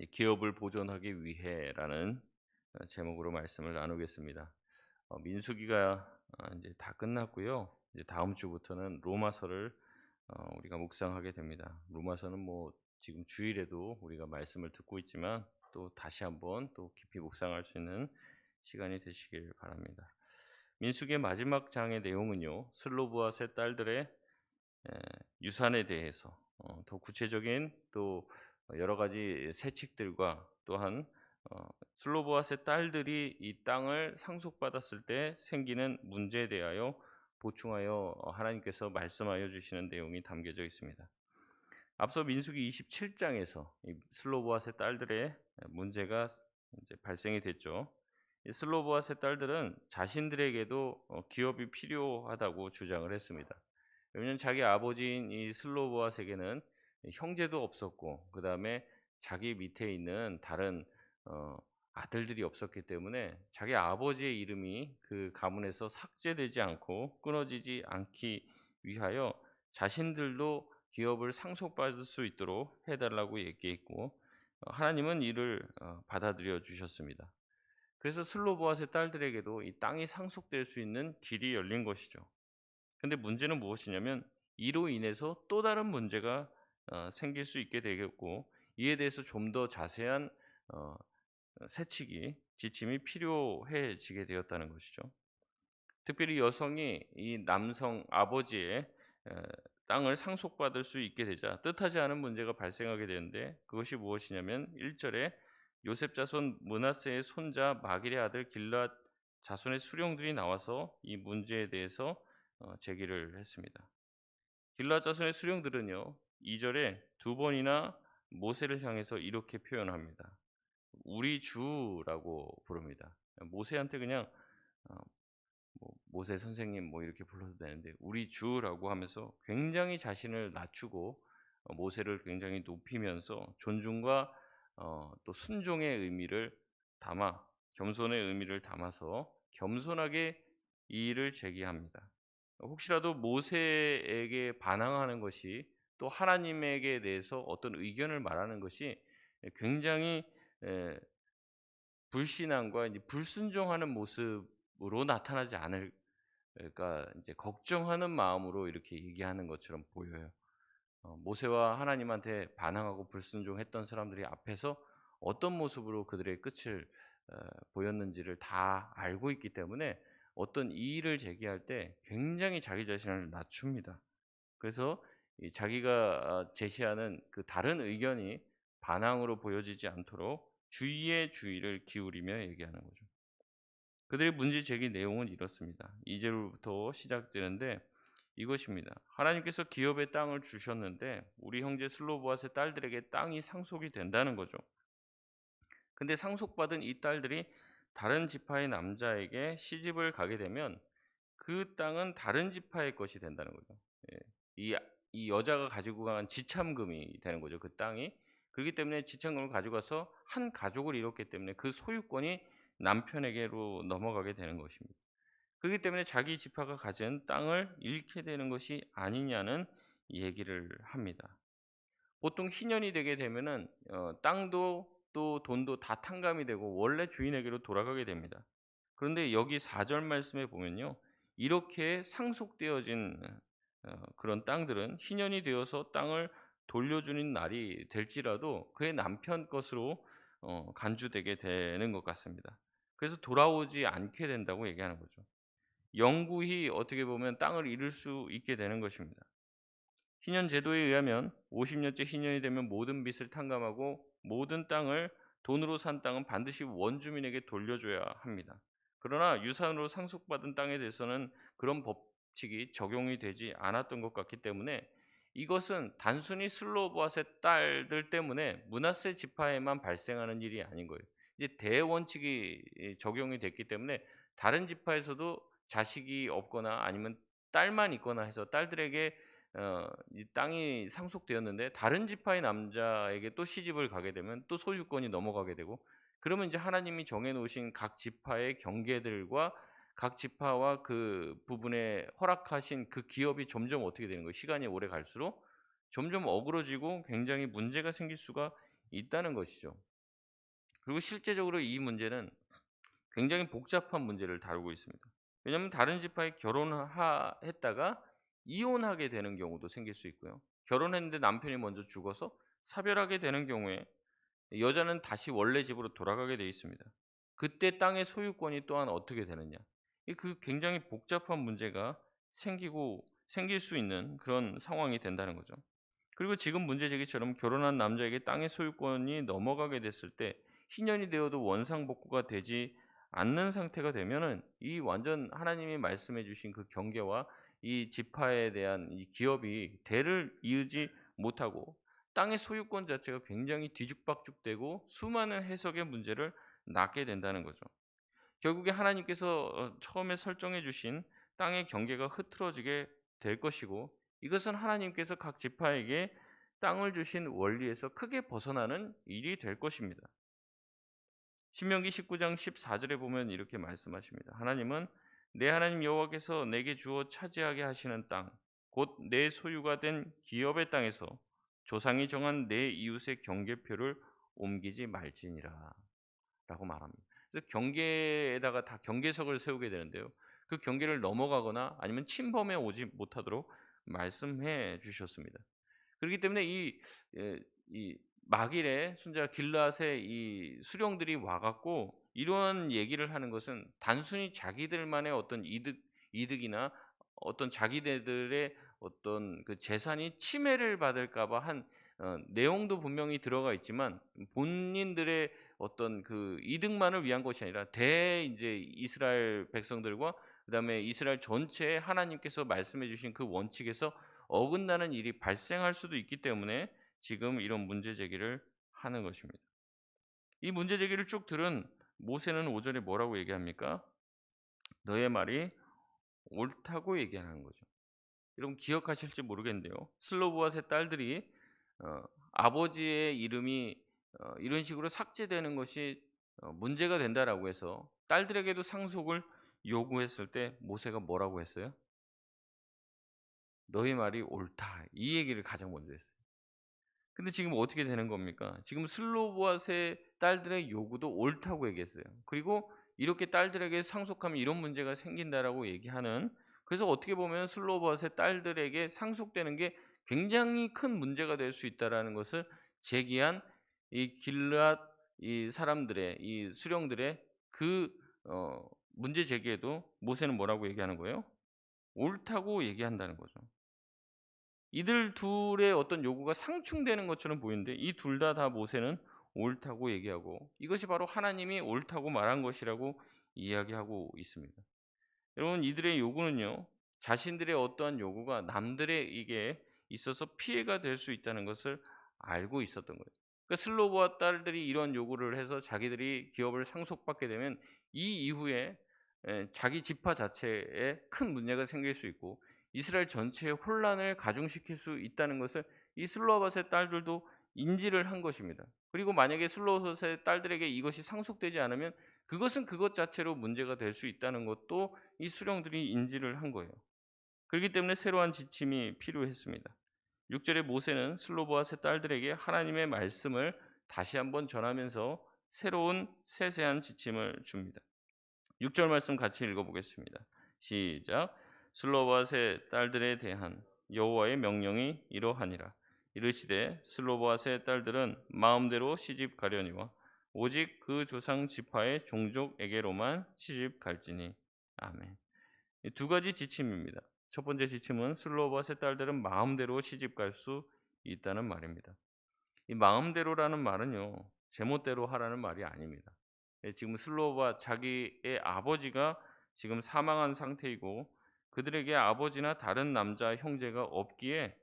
이 기업을 보존하기 위해라는 제목으로 말씀을 나누겠습니다. 민수기가 이제 다 끝났고요. 이제 다음 주부터는 로마서를 우리가 묵상하게 됩니다. 로마서는 뭐 지금 주일에도 우리가 말씀을 듣고 있지만 또 다시 한번 또 깊이 묵상할 수 있는 시간이 되시길 바랍니다. 민수기의 마지막 장의 내용은요. 슬로브와 세 딸들의 유산에 대해서 더 구체적인 또 여러 가지 세칙들과 또한 슬로보와 세 딸들이 이 땅을 상속받았을 때 생기는 문제에 대하여 보충하여 하나님께서 말씀하여 주시는 내용이 담겨져 있습니다. 앞서 민수기 27장에서 이 슬로보와 세 딸들의 문제가 이제 발생이 됐죠. 이 슬로보와 세 딸들은 자신들에게도 기업이 필요하다고 주장을 했습니다. 왜냐하면 자기 아버지인 이 슬로보아색에는 형제도 없었고 그다음에 자기 밑에 있는 다른 어 아들들이 없었기 때문에 자기 아버지의 이름이 그 가문에서 삭제되지 않고 끊어지지 않기 위하여 자신들도 기업을 상속받을 수 있도록 해 달라고 얘기했고 하나님은 이를 받아들여 주셨습니다. 그래서 슬로보아의 딸들에게도 이 땅이 상속될 수 있는 길이 열린 것이죠. 근데 문제는 무엇이냐면 이로 인해서 또 다른 문제가 생길 수 있게 되겠고 이에 대해서 좀 더 자세한 어 세칙이 지침이 필요해지게 되었다는 것이죠. 특별히 여성이 이 남성 아버지의 에 땅을 상속받을 수 있게 되자 뜻하지 않은 문제가 발생하게 되는데 그것이 무엇이냐면 1 절에 요셉 자손 므낫세의 손자 마길의 아들 길앗 자손의 수령들이 나와서 이 문제에 대해서 제기를 했습니다. 길앗 자손의 수령들은요. 2 절에 두 번이나 모세를 향해서 이렇게 표현합니다. "우리 주라고 부릅니다. 모세한테 그냥 어 뭐 "모세 선생님." 뭐 이렇게 불러도 되는데 "우리 주라고 하면서 굉장히 자신을 낮추고 모세를 굉장히 높이면서 존중과 또 순종의 의미를 담아 겸손의 의미를 담아서 겸손하게 이의를 제기합니다. 혹시라도 모세에게 반항하는 것이 또 하나님에게 대해서 어떤 의견을 말하는 것이 굉장히 에 불신앙과 이제 불순종하는 모습으로 나타나지 않을까 인제 걱정하는 마음으로 이렇게 얘기하는 것처럼 보여요. 모세와 하나님한테 반항하고 불순종했던 사람들이 앞에서 어떤 모습으로 그들의 끝을 보였는지를 다 알고 있기 때문에 어떤 이의를 제기할 때 굉장히 자기 자신을 낮춥니다. 그래서 이 자기가 제시하는 그 다른 의견이 반항으로 보여지지 않도록 주의에 주의를 기울이며 얘기하는 거죠. 그들의 문제 제기 내용은 이렇습니다. 2 절부터 시작되는데 이것입니다. 하나님께서 기업의 땅을 주셨는데 우리 형제 슬로보아의 딸들에게 땅이 상속이 된다는 거죠. 근데 상속받은 이 딸들이 다른 지파의 남자에게 시집을 가게 되면 그 땅은 다른 지파의 것이 된다는 거죠. 예. 이 여자가 가지고 간 지참금이 되는 거죠, 그 땅이. 그렇기 때문에 지참금을 가지고 가서 한 가족을 이뤘기 때문에 그 소유권이 남편에게로 넘어가게 되는 것입니다. 그렇기 때문에 자기 지파가 가진 땅을 잃게 되는 것이 아니냐는 얘기를 합니다. 보통 희년이 되게 되면은 땅도 또 돈도 다 탕감이 되고 원래 주인에게로 돌아가게 됩니다. 그런데 여기 4절 말씀에 보면요. 이렇게 상속되어진 그런 땅들은 희년이 되어서 땅을 돌려주는 날이 될지라도 그의 남편 것으로 간주되게 되는 것 같습니다. 그래서 돌아오지 않게 된다고 얘기하는 거죠. 영구히 어떻게 보면 땅을 잃을 수 있게 되는 것입니다. 희년 제도에 의하면 50 년째 희년이 되면 모든 빚을 탕감하고 모든 땅을 돈으로 산 땅은 반드시 원주민에게 돌려줘야 합니다. 그러나 유산으로 상속받은 땅에 대해서는 그런 법칙이 적용이 되지 않았던 것 같기 때문에 이것은 단순히 슬로보아의 딸들 때문에 므낫세 지파에만 발생하는 일이 아닌 거예요. 이제 대원칙이 적용이 됐기 때문에 다른 지파에서도 자식이 없거나 아니면 딸만 있거나 해서 딸들에게 이 땅이 상속되었는데 다른 지파의 남자에게 또 시집을 가게 되면 또 소유권이 넘어가게 되고 그러면 이제 하나님이 정해 놓으신 각 지파의 경계들과 각 지파와 그 부분에 허락하신 그 기업이 점점 어떻게 되는 거예요. 시간이 오래 갈수록 점점 어그러지고 굉장히 문제가 생길 수가 있다는 것이죠. 그리고 실제적으로 이 문제는 굉장히 복잡한 문제를 다루고 있습니다. 왜냐하면 다른 지파에 했다가 이혼하게 되는 경우도 생길 수 있고요. 결혼했는데 남편이 먼저 죽어서 사별하게 되는 경우에 여자는 다시 원래 집으로 돌아가게 돼 있습니다. 그때 땅의 소유권이 또한 어떻게 되느냐. 굉장히 복잡한 문제가 생길 수 있는 그런 상황이 된다는 거죠. 그리고 지금 문제 제기처럼 결혼한 남자에게 땅의 소유권이 넘어가게 됐을 때 희년이 되어도 원상복구가 되지 않는 상태가 되면은 이 완전 하나님이 말씀해 주신 그 경계와 이 지파에 대한 이 기업이 대를 이으지 못하고 땅의 소유권 자체가 굉장히 뒤죽박죽되고 수많은 해석의 문제를 낳게 된다는 거죠. 결국에 하나님께서 처음에 설정해 주신 땅의 경계가 흐트러지게 될 것이고, 이것은 하나님께서 각 지파에게 땅을 주신 원리에서 크게 벗어나는 일이 될 것입니다. 신명기 19장 14절에 보면 이렇게 말씀하십니다. 하나님은 내 하나님 여호와께서 내게 주어 차지하게 하시는 땅, 곧 내 소유가 된 기업의 땅에서 조상이 정한 내 이웃의 경계표를 옮기지 말지니라 라고 말합니다. 그래서 경계에다가 다 경계석을 세우게 되는데요. 그 경계를 넘어가거나 아니면 침범해 오지 못하도록 말씀해 주셨습니다. 그렇기 때문에 이 막일의 손자 길르앗의 이 수령들이 와 갖고 이런 얘기를 하는 것은 단순히 자기들만의 어떤 이득이나 어떤 자기네들의 어떤 그 재산이 침해를 받을까 봐 한 내용도 분명히 들어가 있지만 본인들의 어떤 그 이득만을 위한 것이 아니라 인제 이스라엘 백성들과 그다음에 이스라엘 전체에 하나님께서 말씀해 주신 그 원칙에서 어긋나는 일이 발생할 수도 있기 때문에 지금 이런 문제 제기를 하는 것입니다. 이 문제 제기를 쭉 들은 모세는 5 절에 뭐라고 얘기합니까? "너의 말이 옳다."고 얘기하는 거죠. 여러분 기억하실지 모르겠는데요. 슬로보앗의 딸들이 아버지의 이름이 이런 식으로 삭제되는 것이 문제가 된다라고 해서 딸들에게도 상속을 요구했을 때 모세가 뭐라고 했어요? "너희 말이 옳다." 이 얘기를 가장 먼저 했어요. 근데 지금 어떻게 되는 겁니까? 지금 슬로보앗의 딸들의 요구도 옳다고 얘기했어요. 그리고 이렇게 딸들에게 상속하면 이런 문제가 생긴다라고 얘기하는, 그래서 어떻게 보면 슬로보앗의 딸들에게 상속되는 게 굉장히 큰 문제가 될 수 있다라는 것을 제기한 이 길르앗 이 사람들의 이 수령들의 그 문제 제기에도 모세는 뭐라고 얘기하는 거예요? 옳다고 얘기한다는 거죠. 이들 둘의 어떤 요구가 상충되는 것처럼 보이는데 이 둘 다 모세는 옳다고 얘기하고 이것이 바로 하나님이 옳다고 말한 것이라고 이야기하고 있습니다. 여러분 이들의 요구는요. 자신들의 어떠한 요구가 남들에게 있어서 피해가 될 수 있다는 것을 알고 있었던 거예요. 그러니까 슬로보와 딸들이 이런 요구를 해서 자기들이 기업을 상속받게 되면 이 이후에 자기 지파 자체에 큰 문제가 생길 수 있고 이스라엘 전체에 혼란을 가중시킬 수 있다는 것을 이 슬로밧의 딸들도 인지를 한 것입니다. 그리고 만약에 슬로밧의 딸들에게 이것이 상속되지 않으면 그것은 그것 자체로 문제가 될 수 있다는 것도 이 수령들이 인지를 한 거예요. 그렇기 때문에 새로운 지침이 필요했습니다. 6절에 모세는 슬로보앗의 딸들에게 하나님의 말씀을 다시 한번 전하면서 새로운 세세한 지침을 줍니다. 6절 말씀 같이 읽어보겠습니다. 시작. 슬로밧의 딸들에 대한 여호와의 명령이 이러하니라. 이르시되 슬로밧의 딸들은 마음대로 시집 가려니와 오직 그 조상 지파의 종족에게로만 시집 갈지니. 아멘. 이 두 가지 지침입니다. 첫 번째 지침은 슬로밧의 딸들은 마음대로 시집 갈 수 있다는 말입니다. 이 마음대로라는 말은요. 제멋대로 하라는 말이 아닙니다. 지금 슬로바 자기의 아버지가 지금 사망한 상태이고 그들에게 아버지나 다른 남자 형제가 없기에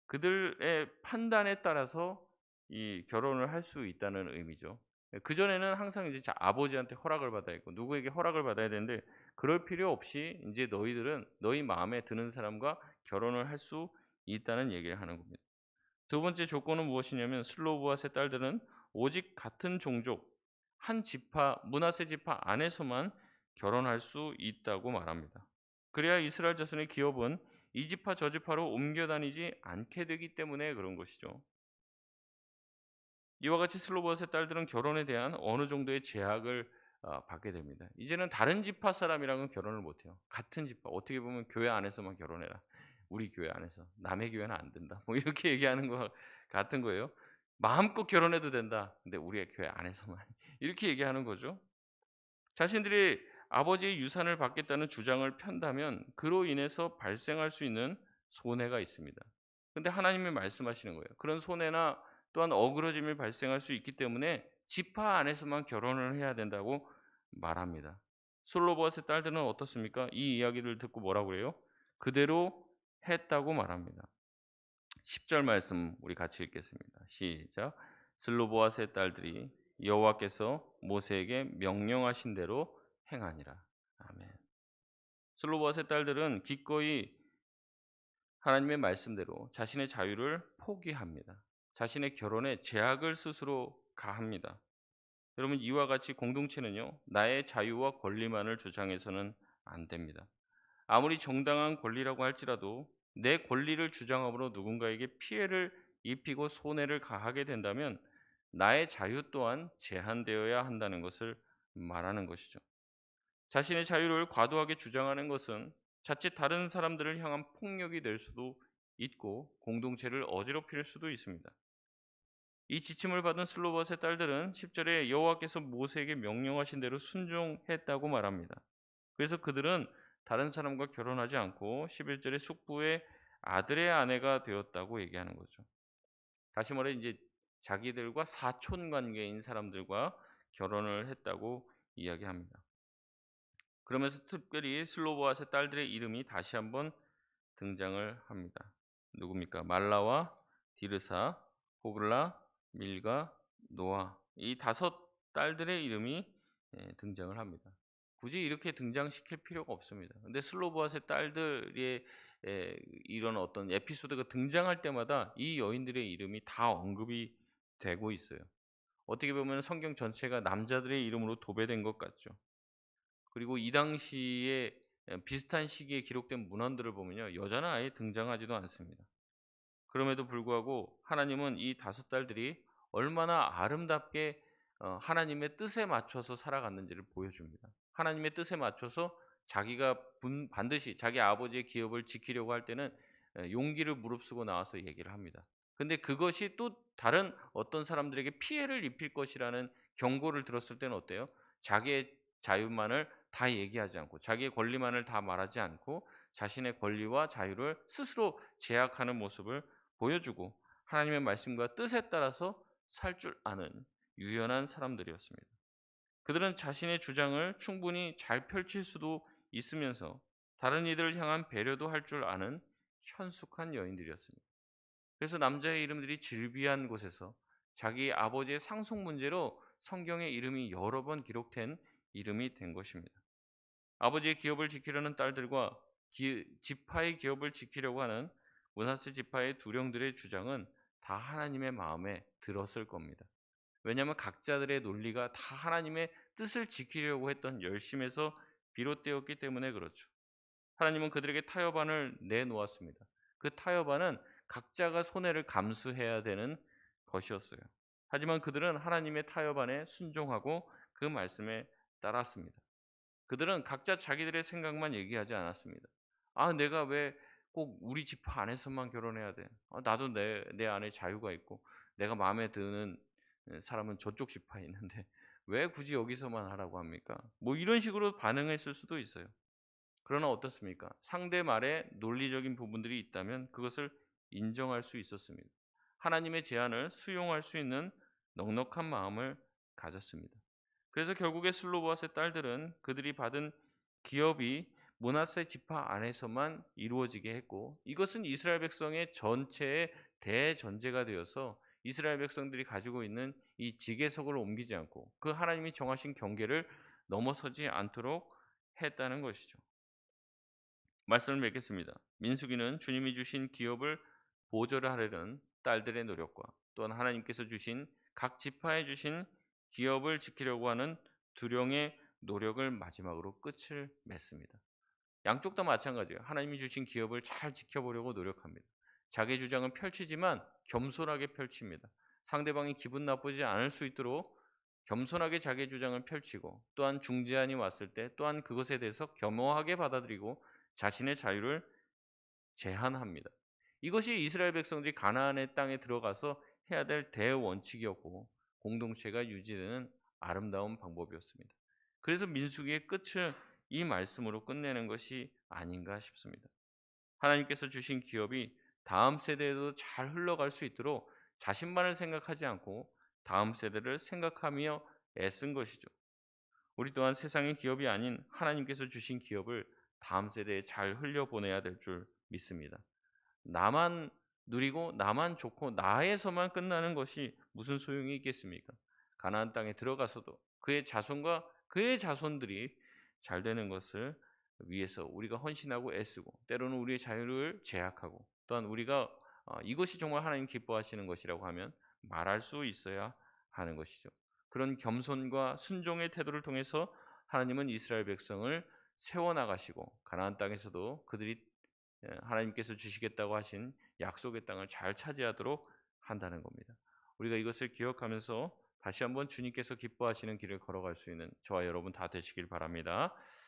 그들의 판단에 따라서 이 결혼을 할 수 있다는 의미죠. 그전에는 항상 이제 아버지한테 허락을 받아야 했고 누구에게 허락을 받아야 되는데 그럴 필요 없이 인제 너희들은 너희 마음에 드는 사람과 결혼을 할 수 있다는 얘기를 하는 겁니다. 두 번째 조건은 무엇이냐면 슬로보앗의 딸들은 오직 같은 종족 한 지파 므낫세 지파 안에서만 결혼할 수 있다고 말합니다. 그래야 이스라엘 자손의 기업은 이 지파 저 지파로 옮겨 다니지 않게 되기 때문에 그런 것이죠. 이와 같이 슬로보아스의 딸들은 결혼에 대한 어느 정도의 제약을 받게 됩니다. 이제는 다른 지파 사람이랑은 결혼을 못 해요. 같은 지파, 어떻게 보면 교회 안에서만 결혼해라. 우리 교회 안에서. 남의 교회는 안 된다. 뭐 이렇게 얘기하는 거 같은 거예요. 마음껏 결혼해도 된다. 근데 우리의 교회 안에서만. 이렇게 얘기하는 거죠. 자신들이 아버지의 유산을 받겠다는 주장을 편다면 그로 인해서 발생할 수 있는 손해가 있습니다. 근데 하나님이 말씀하시는 거예요. 그런 손해나 또한 어그러짐이 발생할 수 있기 때문에 지파 안에서만 결혼을 해야 된다고 말합니다. 솔로보아스의 딸들은 어떻습니까? 이 이야기를 듣고 뭐라고 그래요? 그대로 했다고 말합니다. 10절 말씀 우리 같이 읽겠습니다. 시작. 슬로보아스의 딸들이 여호와께서 모세에게 명령하신 대로 행하니라. 아멘. 슬로보아스의 딸들은 기꺼이 하나님의 말씀대로 자신의 자유를 포기합니다. 자신의 결혼에 제약을 스스로 가합니다. 여러분, 이와 같이 공동체는요, 나의 자유와 권리만을 주장해서는 안 됩니다. 아무리 정당한 권리라고 할지라도 내 권리를 주장함으로 누군가에게 피해를 입히고 손해를 가하게 된다면 나의 자유 또한 제한되어야 한다는 것을 말하는 것이죠. 자신의 자유를 과도하게 주장하는 것은 자칫 다른 사람들을 향한 폭력이 될 수도 있고 공동체를 어지럽힐 수도 있습니다. 이 지침을 받은 슬로봇의 딸들은 10절에 여호와께서 모세에게 명령하신 대로 순종했다고 말합니다. 그래서 그들은 다른 사람과 결혼하지 않고 11절에 숙부의 아들의 아내가 되었다고 얘기하는 거죠. 다시 말해 이제 자기들과 사촌 관계인 사람들과 결혼을 했다고 이야기합니다. 그러면서 특별히 슬로보아스의 딸들의 이름이 다시 한번 등장을 합니다. 누굽니까? 말라와 디르사, 호글라, 밀가, 노아, 이 다섯 딸들의 이름이 등장을 합니다. 굳이 이렇게 등장시킬 필요가 없습니다. 근데 슬로보아스의 딸들의 이런 어떤 에피소드가 등장할 때마다 이 여인들의 이름이 다 언급이 되고 있어요. 어떻게 보면 성경 전체가 남자들의 이름으로 도배된 것 같죠. 그리고 이 당시에 비슷한 시기에 기록된 문헌들을 보면요, 여자는 아예 등장하지도 않습니다. 그럼에도 불구하고 하나님은 이 다섯 딸들이 얼마나 아름답게 하나님의 뜻에 맞춰서 살아갔는지를 보여줍니다. 하나님의 뜻에 맞춰서 자기가 반드시 자기 아버지의 기업을 지키려고 할 때는 용기를 무릅쓰고 나와서 얘기를 합니다. 근데 그것이 또 다른 어떤 사람들에게 피해를 입힐 것이라는 경고를 들었을 때는 어때요? 자기의 자유만을 다 얘기하지 않고 자기의 권리만을 다 말하지 않고 자신의 권리와 자유를 스스로 제약하는 모습을 보여주고 하나님의 말씀과 뜻에 따라서 살 줄 아는 유연한 사람들이었습니다. 그들은 자신의 주장을 충분히 잘 펼칠 수도 있으면서 다른 이들을 향한 배려도 할 줄 아는 현숙한 여인들이었습니다. 그래서 남자의 이름들이 질비한 곳에서 자기 아버지의 상속 문제로 성경에 이름이 여러 번 기록된 이름이 된 것입니다. 아버지의 기업을 지키려는 딸들과 지파의 기업을 지키려고 하는 므낫세 지파의 두령들의 주장은 다 하나님의 마음에 들었을 겁니다. 왜냐하면 각자들의 논리가 다 하나님의 뜻을 지키려고 했던 열심에서 비롯되었기 때문에 그렇죠. 하나님은 그들에게 타협안을 내놓았습니다. 그 타협안은 각자가 손해를 감수해야 되는 것이었어요. 하지만 그들은 하나님의 타협안에 순종하고 그 말씀에 따랐습니다. 그들은 각자 자기들의 생각만 얘기하지 않았습니다. 아, 내가 왜 꼭 우리 지파 안에서만 결혼해야 돼? 나도 내 안에 자유가 있고 내가 마음에 드는 사람은 저쪽 지파에 있는데 왜 굳이 여기서만 하라고 합니까? 뭐 이런 식으로 반응했을 수도 있어요. 그러나 어떻습니까? 상대 말에 논리적인 부분들이 있다면 그것을 인정할 수 있었습니다. 하나님의 제안을 수용할 수 있는 넉넉한 마음을 가졌습니다. 그래서 결국에 슬로보아스의 딸들은 그들이 받은 기업이 므낫세 지파 안에서만 이루어지게 했고 이것은 이스라엘 백성의 전체의 대전제가 되어서 이스라엘 백성들이 가지고 있는 이 지계석을 옮기지 않고 그 하나님이 정하신 경계를 넘어서지 않도록 했다는 것이죠. 말씀을 맺겠습니다. 민수기는 주님이 주신 기업을 보존하려는 딸들의 노력과 또한 하나님께서 주신 각 지파에 주신 기업을 지키려고 하는 두령의 노력을 마지막으로 끝을 맺습니다. 양쪽 다 마찬가지예요. 하나님이 주신 기업을 잘 지켜보려고 노력합니다. 자기 주장은 펼치지만 겸손하게 펼칩니다. 상대방이 기분 나쁘지 않을 수 있도록 겸손하게 자기의 주장을 펼치고, 또한 중재안이 왔을 때 또한 그것에 대해서 겸허하게 받아들이고 자신의 자유를 제한합니다. 이것이 이스라엘 백성들이 가나안의 땅에 들어가서 해야 될 대원칙이었고 공동체가 유지되는 아름다운 방법이었습니다. 그래서 민수기의 끝을 이 말씀으로 끝내는 것이 아닌가 싶습니다. 하나님께서 주신 기업이 다음 세대에도 잘 흘러갈 수 있도록 자신만을 생각하지 않고 다음 세대를 생각하며 애쓴 것이죠. 우리 또한 세상의 기업이 아닌 하나님께서 주신 기업을 다음 세대에 잘 흘려보내야 될 줄 믿습니다. 나만 누리고 나만 좋고 나에서만 끝나는 것이 무슨 소용이 있겠습니까? 가나안 땅에 들어가서도 그의 자손과 그의 자손들이 잘 되는 것을 위해서 우리가 헌신하고 애쓰고, 때로는 우리의 자유를 제약하고, 또한 우리가 이것이 정말 하나님 기뻐하시는 것이라고 하면 말할 수 있어야 하는 것이죠. 그런 겸손과 순종의 태도를 통해서 하나님은 이스라엘 백성을 세워나가시고 가나안 땅에서도 그들이 하나님께서 주시겠다고 하신 약속의 땅을 잘 차지하도록 한다는 겁니다. 우리가 이것을 기억하면서 다시 한번 주님께서 기뻐하시는 길을 걸어갈 수 있는 저와 여러분 다 되시길 바랍니다.